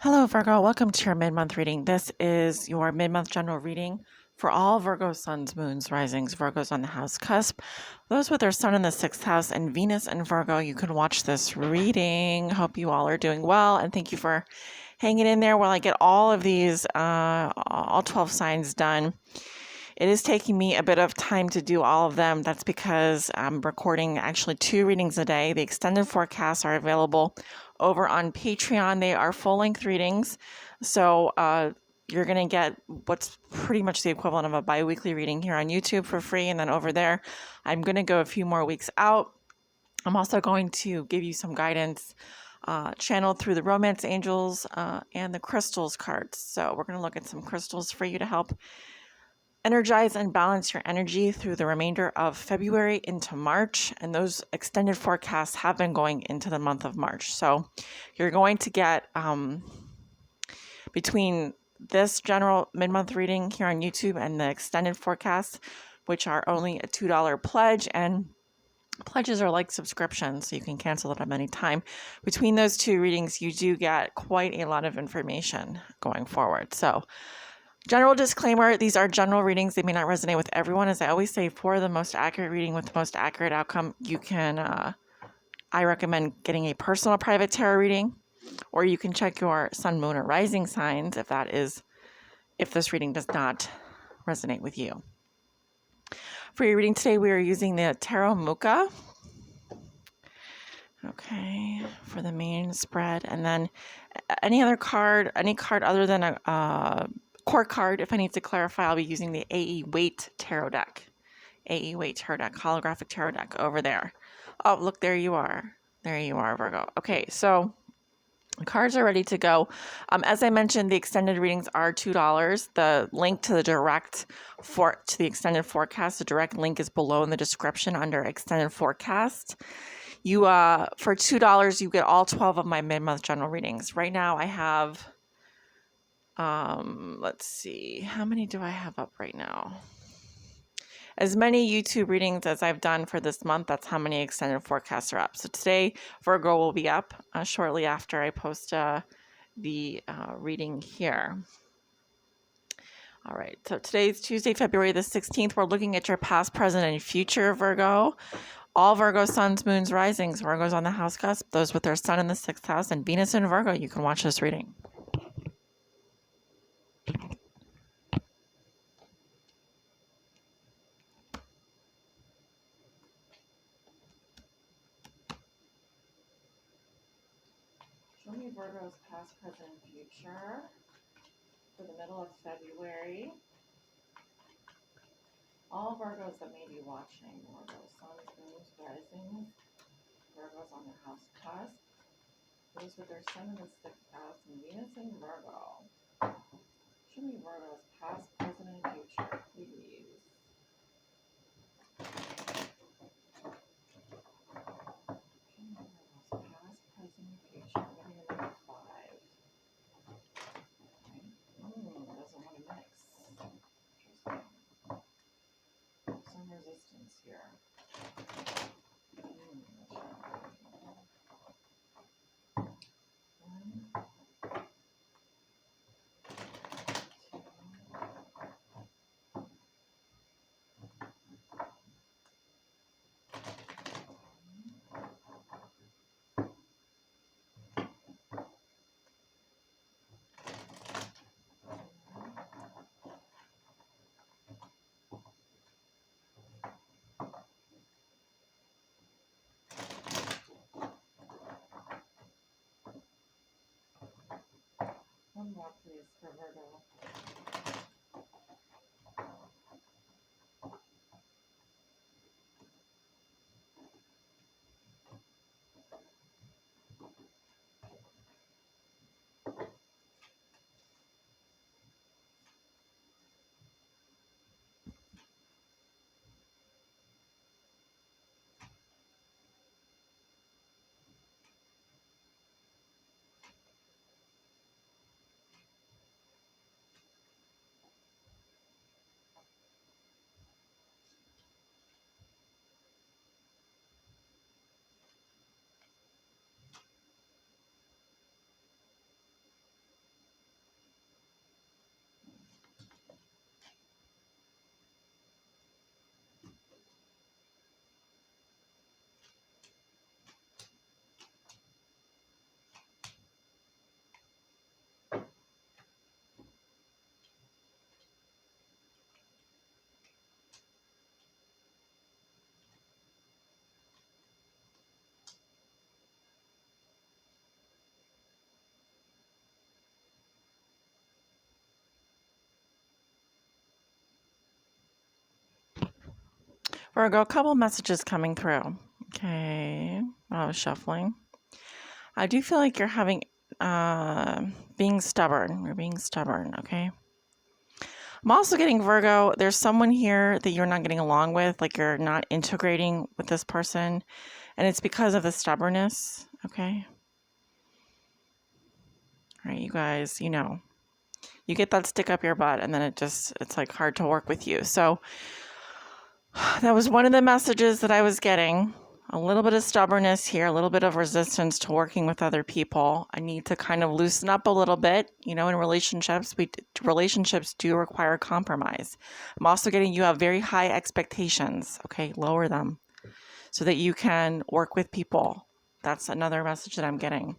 Hello, Virgo. Welcome to your mid-month reading. This is your mid-month general reading for all Virgo suns, moons, risings, Virgos on the house cusp. Those with their sun in the 6th house and Venus in Virgo, you can watch this reading. Hope you all are doing well, and thank you for hanging in there while I get all of these, all 12 signs done. It is taking me a bit of time to do all of them. That's because I'm recording actually 2 readings a day. The extended forecasts are available over on Patreon. They are full-length readings. So you're going to get what's pretty much the equivalent of a bi-weekly reading here on YouTube for free. And then over there, I'm going to go a few more weeks out. I'm also going to give you some guidance channeled through the Romance Angels and the Crystals cards. So we're going to look at some crystals for you to help energize and balance your energy through the remainder of February into March. And those extended forecasts have been going into the month of March. So you're going to get between this general mid-month reading here on YouTube and the extended forecast, which are only a $2 pledge, and pledges are like subscriptions, so you can cancel it at any time. Between those 2 readings, you do get quite a lot of information going forward. So general disclaimer, these are general readings. They may not resonate with everyone. As I always say, for the most accurate reading with the most accurate outcome, you can, I recommend getting a personal private tarot reading, or you can check your sun, moon, or rising signs if this reading does not resonate with you. For your reading today, we are using the Tarot Mucha. Okay, for the main spread, and then any card other than a court card. If I need to clarify, I'll be using the AE Waite Tarot deck. AE Waite Tarot deck, holographic tarot deck over there. Oh, look, there you are. There you are, Virgo. Okay, so the cards are ready to go. As I mentioned, the extended readings are $2. The link to the extended forecast, the direct link is below in the description under extended forecast. You for $2, you get all 12 of my mid-month general readings. Right now I have let's see, how many do I have up right now? As many YouTube readings as I've done for this month, that's how many extended forecasts are up. So today, Virgo will be up shortly after I post the reading here. All right, so today's Tuesday, February the 16th. We're looking at your past, present, and future, Virgo. All Virgo suns, moons, risings, Virgos on the house cusp, those with their sun in the 6th house and Venus in Virgo, you can watch this reading. Show me Virgo's past, present, and future for the middle of February. All Virgos that may be watching, Virgo suns, moons, risings, Virgos on the house cusp, those with their sun in the 6th house and Venus in Virgo. Show me Virgo's past, present, and future, please. Show me Virgo's past, present, and future. I'm getting a number 5. Okay. Doesn't want to mix. Interesting. Some resistance here. One more, please, for Virgo. Virgo, a couple messages coming through. Okay, I was shuffling. I do feel like you're having, being stubborn. You're being stubborn, okay? I'm also getting Virgo, there's someone here that you're not getting along with, like you're not integrating with this person, and it's because of the stubbornness, okay? All right, you guys, you know, you get that stick up your butt, and then it's like hard to work with you. So that was one of the messages that I was getting. A little bit of stubbornness here, a little bit of resistance to working with other people. I need to kind of loosen up a little bit. You know, in relationships, relationships do require compromise. I'm also getting you have very high expectations. Okay, lower them so that you can work with people. That's another message that I'm getting.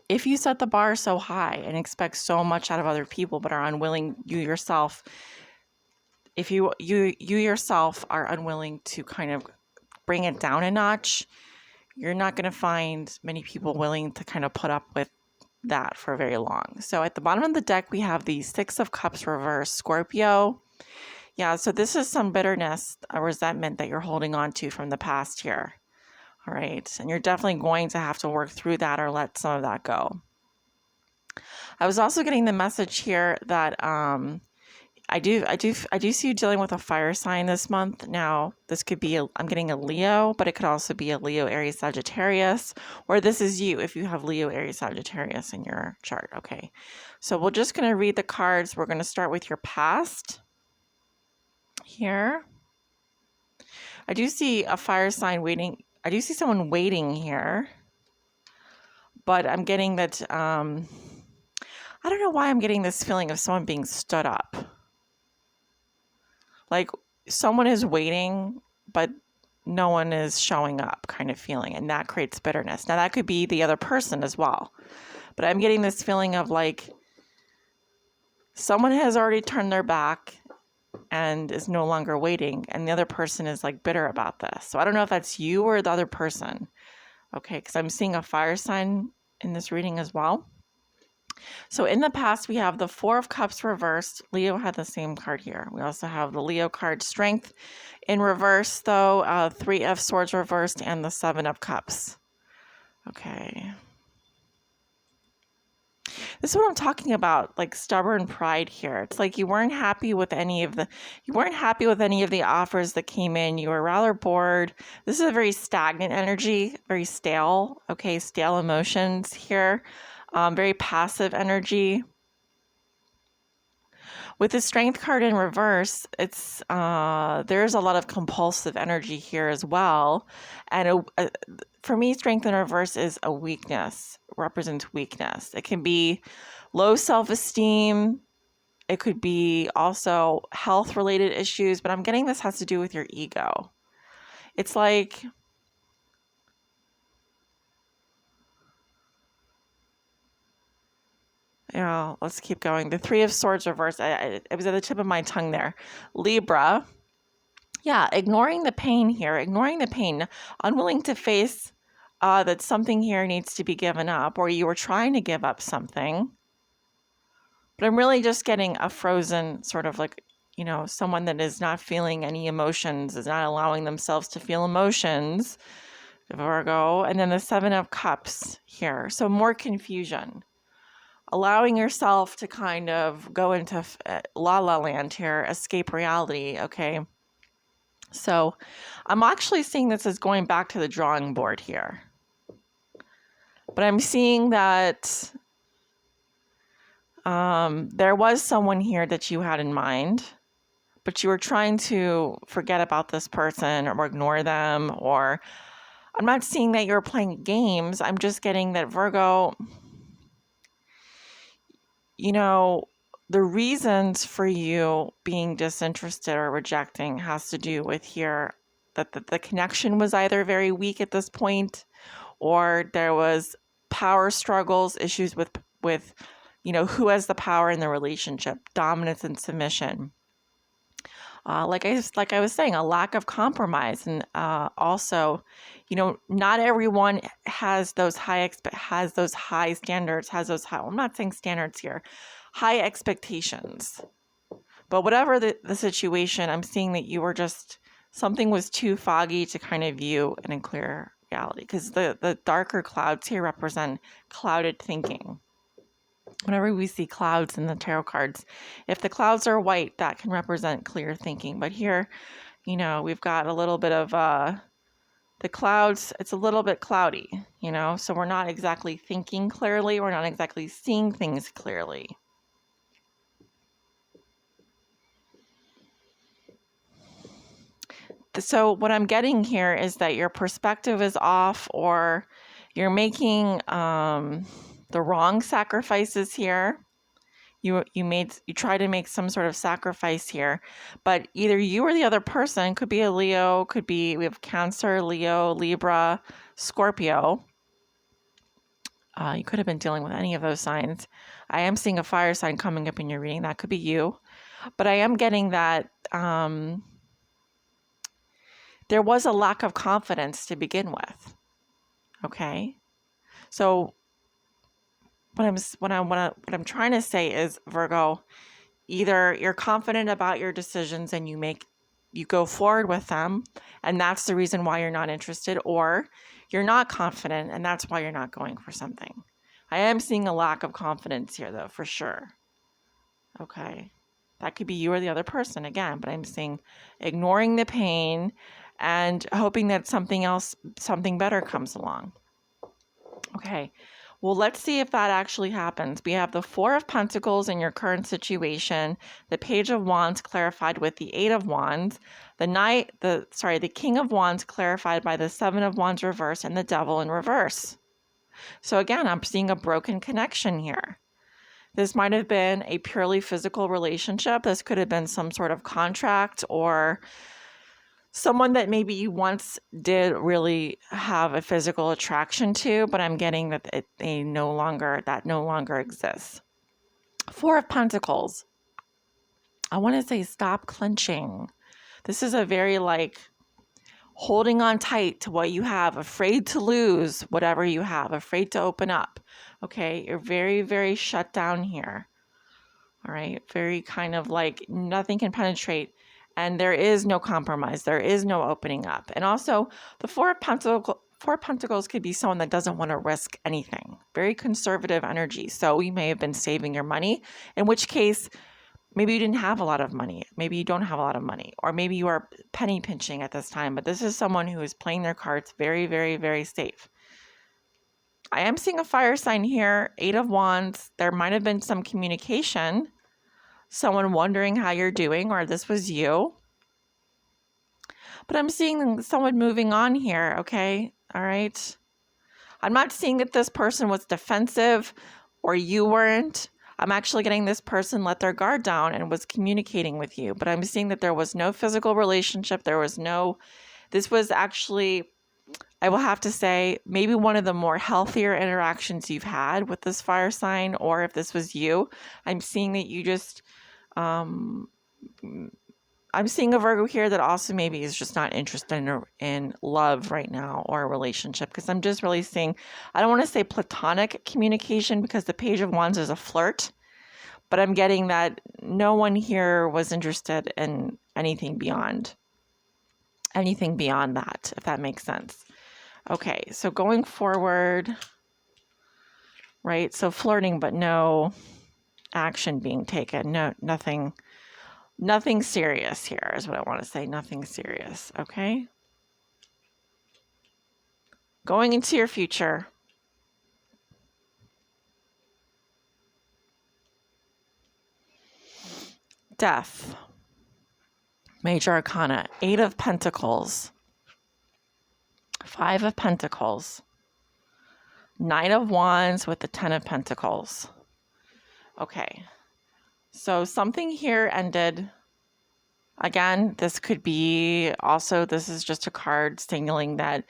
If you set the bar so high and expect so much out of other people but are unwilling, you yourself, if you yourself are unwilling to kind of bring it down a notch, you're not going to find many people willing to kind of put up with that for very long. So at the bottom of the deck, we have the Six of Cups reversed, Scorpio. Yeah, so this is some bitterness, a resentment that you're holding on to from the past here. All right, and you're definitely going to have to work through that or let some of that go. I was also getting the message here that I do see you dealing with a fire sign this month. Now, this could be, I'm getting a Leo, but it could also be a Leo, Aries, Sagittarius, or this is you if you have Leo, Aries, Sagittarius in your chart. Okay, so we're just going to read the cards. We're going to start with your past here. I do see a fire sign waiting. I do see someone waiting here, but I'm getting that, I don't know why I'm getting this feeling of someone being stood up. Like someone is waiting, but no one is showing up kind of feeling. And that creates bitterness. Now that could be the other person as well. But I'm getting this feeling of like someone has already turned their back and is no longer waiting. And the other person is like bitter about this. So I don't know if that's you or the other person. Okay, because I'm seeing a fire sign in this reading as well. So in the past, we have the Four of Cups reversed. Leo had the same card here. We also have the Leo card, Strength in reverse, though, Three of Swords reversed, and the Seven of Cups. Okay. This is what I'm talking about, like stubborn pride here. It's like you weren't happy with any of the offers that came in. You were rather bored. This is a very stagnant energy, very stale, okay, stale emotions here. Very passive energy. With the Strength card in reverse, it's there's a lot of compulsive energy here as well. And for me, Strength in reverse is a weakness, represents weakness. It can be low self-esteem. It could be also health-related issues, but I'm getting this has to do with your ego. It's like, yeah, let's keep going. The Three of Swords reverse. It was at the tip of my tongue there. Libra. Yeah, ignoring the pain here. Ignoring the pain. Unwilling to face that something here needs to be given up, or you were trying to give up something. But I'm really just getting a frozen sort of like, you know, someone that is not feeling any emotions, is not allowing themselves to feel emotions. Virgo. And then the Seven of Cups here. So more confusion. Allowing yourself to kind of go into la la land here, escape reality, okay? So I'm actually seeing this as going back to the drawing board here. But I'm seeing that there was someone here that you had in mind, but you were trying to forget about this person or ignore them, or I'm not seeing that you're playing games. I'm just getting that Virgo, you know, the reasons for you being disinterested or rejecting has to do with here that the connection was either very weak at this point, or there was power struggles, issues with you know, who has the power in the relationship, dominance and submission. Like I was saying, a lack of compromise, and also, you know, not everyone has those high standards, I'm not saying standards here, high expectations But whatever the situation, I'm seeing that you were just, something was too foggy to kind of view in a clear reality, because the darker clouds here represent clouded thinking. Whenever we see clouds in the tarot cards, if the clouds are white, that can represent clear thinking. But here, you know, we've got a little bit of the clouds, it's a little bit cloudy, you know, so we're not exactly thinking clearly. We're not exactly seeing things clearly. So what I'm getting here is that your perspective is off, or you're making the wrong sacrifices here. You try to make some sort of sacrifice here, but either you or the other person, could be a Leo, could be, we have Cancer, Leo, Libra, Scorpio. You could have been dealing with any of those signs. I am seeing a fire sign coming up in your reading. That could be you. But I am getting that there was a lack of confidence to begin with. Okay? So what I'm trying to say is, Virgo, either you're confident about your decisions and you go forward with them, and that's the reason why you're not interested, or you're not confident and that's why you're not going for something. I am seeing a lack of confidence here, though, for sure. Okay. That could be you or the other person again, but I'm seeing ignoring the pain and hoping that something better comes along. Okay. Well, let's see if that actually happens. We have the Four of Pentacles in your current situation, the Page of Wands clarified with the Eight of Wands, the King of Wands clarified by the Seven of Wands reverse, and the Devil in reverse. So again, I'm seeing a broken connection here. This might have been a purely physical relationship. This could have been some sort of contract, or someone that maybe you once did really have a physical attraction to, but I'm getting that that no longer exists. Four of Pentacles. I want to say stop clenching. This is a very holding on tight to what you have, afraid to lose whatever you have, afraid to open up. Okay, you're very, very shut down here. All right, very kind of nothing can penetrate, and there is no compromise. There is no opening up. And also, the Four of Pentacles could be someone that doesn't want to risk anything. Very conservative energy. So you may have been saving your money, in which case, maybe you didn't have a lot of money. Maybe you don't have a lot of money, or maybe you are penny pinching at this time. But this is someone who is playing their cards very, very, very safe. I am seeing a fire sign here, Eight of Wands. There might have been some communication, someone wondering how you're doing, or this was you. But I'm seeing someone moving on here, okay? All right. I'm not seeing that this person was defensive or you weren't. I'm actually getting this person let their guard down and was communicating with you. But I'm seeing that there was no physical relationship. This was actually, I will have to say, maybe one of the more healthier interactions you've had with this fire sign, or if this was you, I'm seeing that you just, I'm seeing a Virgo here that also maybe is just not interested in love right now, or a relationship, because I'm just really seeing, I don't want to say platonic communication, because the Page of Wands is a flirt, but I'm getting that no one here was interested in anything beyond that, if that makes sense. Okay, so going forward, right? So flirting, but no action being taken. No, nothing serious here is what I want to say. Nothing serious, okay? Going into your future. Death. Major Arcana. Eight of Pentacles. Five of Pentacles. Nine of Wands with the Ten of Pentacles. Okay. So something here ended. Again, this could be also, this is just a card signaling that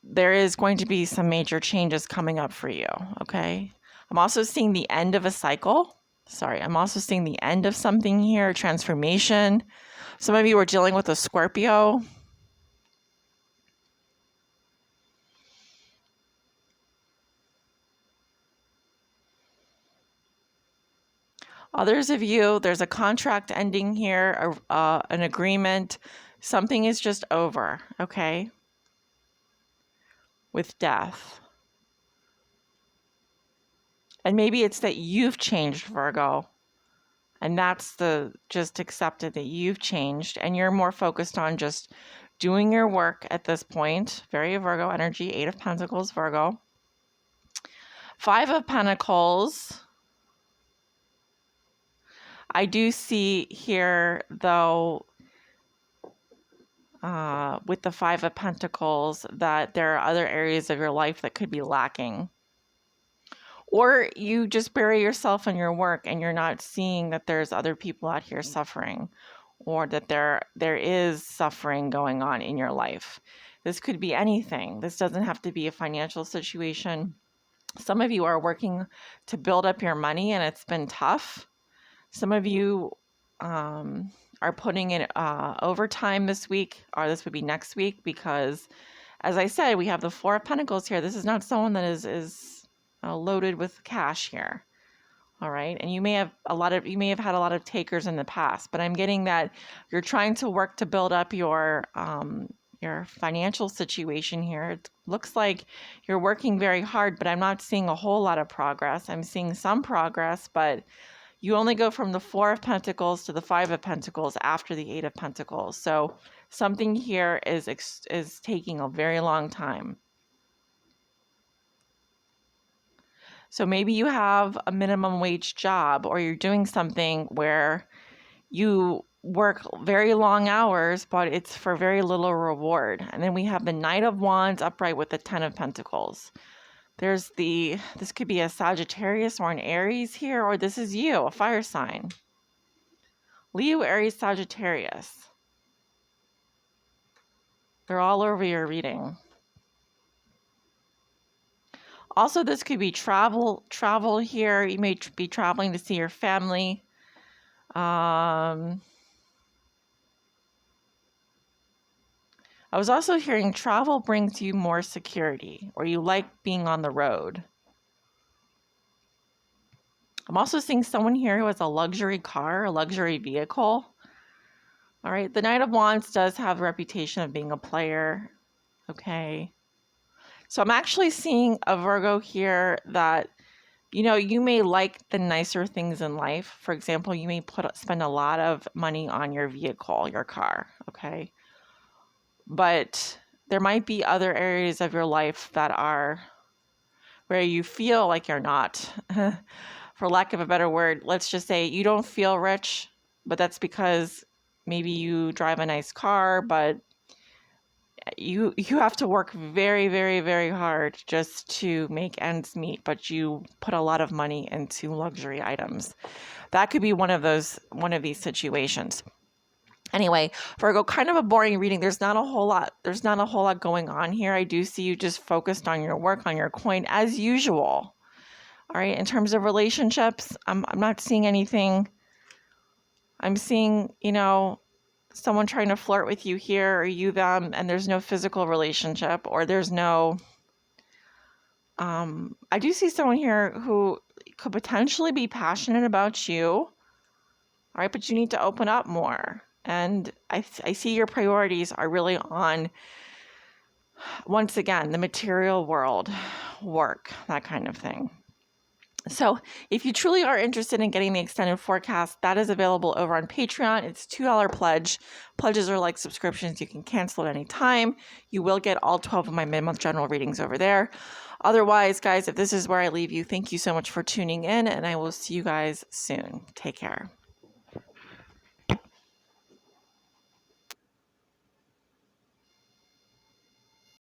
there is going to be some major changes coming up for you, okay? I'm also seeing the end of a cycle. I'm also seeing the end of something here, transformation. Some of you are dealing with a Scorpio. Others of you, there's a contract ending here, an agreement. Something is just over, okay? With death. And maybe it's that you've changed, Virgo. And that's just accepted that you've changed and you're more focused on just doing your work at this point. Very Virgo energy, 8 of Pentacles, Virgo. 5 of Pentacles. I do see here, though, with the 5 of Pentacles, that there are other areas of your life that could be lacking. Or you just bury yourself in your work and you're not seeing that there's other people out here suffering, or that there is suffering going on in your life. This could be anything. This doesn't have to be a financial situation. Some of you are working to build up your money and it's been tough. Some of you are putting in overtime this week, or this would be next week, because as I said, we have the 4 of Pentacles here. This is not someone that is loaded with cash here. All right. And you may have had a lot of takers in the past, but I'm getting that you're trying to work to build up your financial situation here. It looks like you're working very hard, but I'm not seeing a whole lot of progress. I'm seeing some progress, but you only go from the 4 of Pentacles to the 5 of Pentacles after the 8 of Pentacles. So something here is taking a very long time. So maybe you have a minimum wage job, or you're doing something where you work very long hours, but it's for very little reward. And then we have the Knight of Wands upright with the 10 of Pentacles. This could be a Sagittarius or an Aries here, or this is you, a fire sign. Leo, Aries, Sagittarius. They're all over your reading. Also, this could be travel here. You may be traveling to see your family. I was also hearing travel brings you more security, or you like being on the road. I'm also seeing someone here who has a luxury car, a luxury vehicle. All right, the Knight of Wands does have a reputation of being a player. Okay. So I'm actually seeing a Virgo here that, you may like the nicer things in life. For example, you may spend a lot of money on your vehicle, your car, okay? But there might be other areas of your life that are where you feel like you're not, for lack of a better word. Let's just say you don't feel rich, but that's because maybe you drive a nice car, but you have to work very, very, very hard just to make ends meet, but you put a lot of money into luxury items. That could be one of these situations. Anyway, Virgo, kind of a boring reading. There's not a whole lot going on here. I do see you just focused on your work, on your coin, as usual. All right. In terms of relationships, I'm not seeing anything. I'm seeing, someone trying to flirt with you here, or you them, and there's no physical relationship, or there's no, I do see someone here who could potentially be passionate about you. All right. But you need to open up more. And I see your priorities are really on, once again, the material world, work, that kind of thing. So if you truly are interested in getting the extended forecast, that is available over on Patreon. It's $2 pledge. Pledges are like subscriptions. You can cancel at any time. You will get all 12 of my mid-month general readings over there. Otherwise, guys, if this is where I leave you, thank you so much for tuning in, and I will see you guys soon. Take care.